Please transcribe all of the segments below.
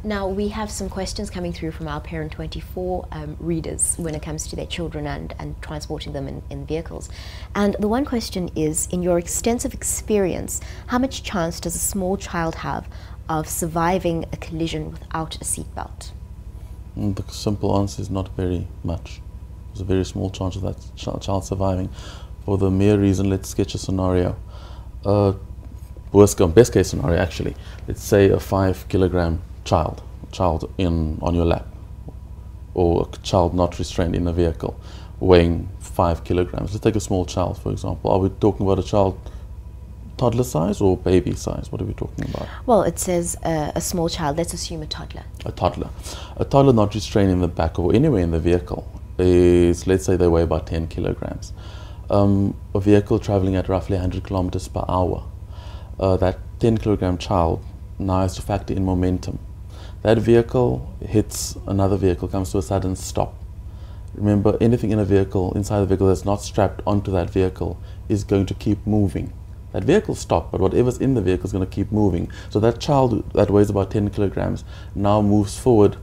Now, we have some questions coming through from our Parent 24 readers when it comes to their children and transporting them in vehicles. And the one question is, in your extensive experience, how much chance does a small child have of surviving a collision without a seatbelt? The simple answer is not very much. There's a very small chance of that child surviving. For the mere reason, let's sketch a scenario. Best case scenario, actually. Let's say a 5-kilogram child on your lap, or a child not restrained in a vehicle weighing 5 kilograms. Let's take a small child, for example. Are we talking about a child toddler size or baby size? What are we talking about? Well, it says a small child. Let's assume a toddler. A toddler. A toddler not restrained in the back or anywhere in the vehicle is, let's say they weigh about 10 kilograms. A vehicle traveling at roughly 100 kilometers per hour. That 10-kilogram child now has to factor in momentum. That vehicle hits another vehicle, comes to a sudden stop. Remember, anything in a vehicle, inside the vehicle that's not strapped onto that vehicle is going to keep moving. That vehicle stopped, but whatever's in the vehicle is going to keep moving. So that child that weighs about 10 kilograms now moves forward.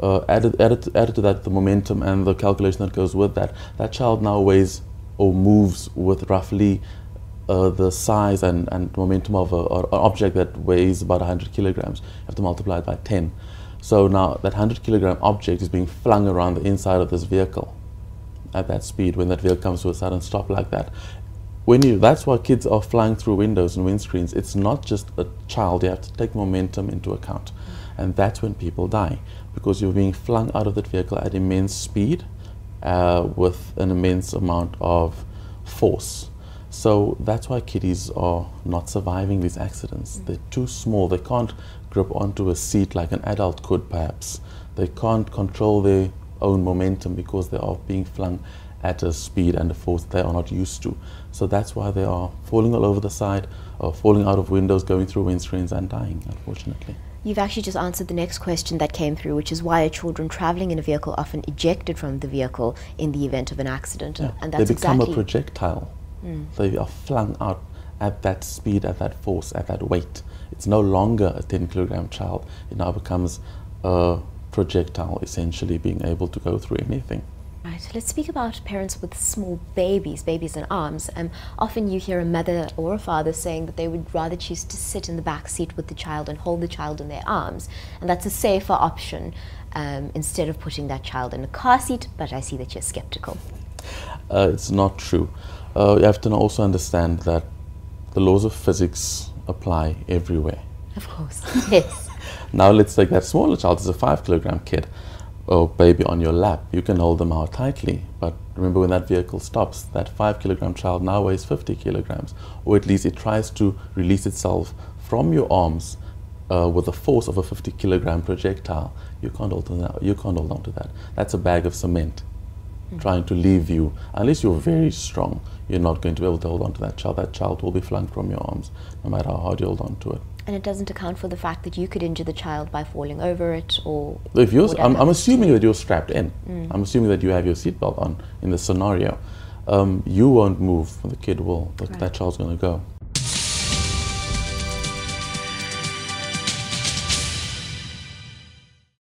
Added to that the momentum and the calculation that goes with that. That child now weighs or moves with roughly the size and momentum of an object that weighs about 100 kilograms. You have to multiply it by 10. So now that 100-kilogram object is being flung around the inside of this vehicle at that speed when that vehicle comes to a sudden stop like that. That's why kids are flying through windows and windscreens. It's not just a child. You have to take momentum into account. And that's when people die, because you're being flung out of that vehicle at immense speed with an immense amount of force. So that's why kiddies are not surviving these accidents. They're too small. They can't grip onto a seat like an adult could, perhaps. They can't control their own momentum because they are being flung at a speed and a force they are not used to. So that's why they are falling all over the side, or falling out of windows, going through windscreens and dying, unfortunately. You've actually just answered the next question that came through, which is why are children traveling in a vehicle often ejected from the vehicle in the event of an accident? Yeah, and that's they become exactly a projectile. They are flung out at that speed, at that force, at that weight. It's no longer a 10-kilogram child. It now becomes a projectile, essentially being able to go through anything. Right. Let's speak about parents with small babies in arms. Often you hear a mother or a father saying that they would rather choose to sit in the back seat with the child and hold the child in their arms, and that's a safer option instead of putting that child in a car seat. But I see that you're skeptical. It's not true. You have to also understand that the laws of physics apply everywhere. Of course, yes. Now let's take that smaller child. It's a 5-kilogram kid or baby on your lap. You can hold them out tightly, but remember, when that vehicle stops, that 5-kilogram child now weighs 50 kilograms, or at least it tries to release itself from your arms with the force of a 50-kilogram projectile. You can't hold on to that. That's a bag of cement trying to leave you. Unless you're very strong, you're not going to be able to hold on to that child. That child will be flung from your arms, no matter how hard you hold on to it. And it doesn't account for the fact that you could injure the child by falling over it, or if you're, I'm assuming that you're strapped in. I'm assuming that you have your seatbelt on in the scenario. You won't move, the kid will. That child's going to go.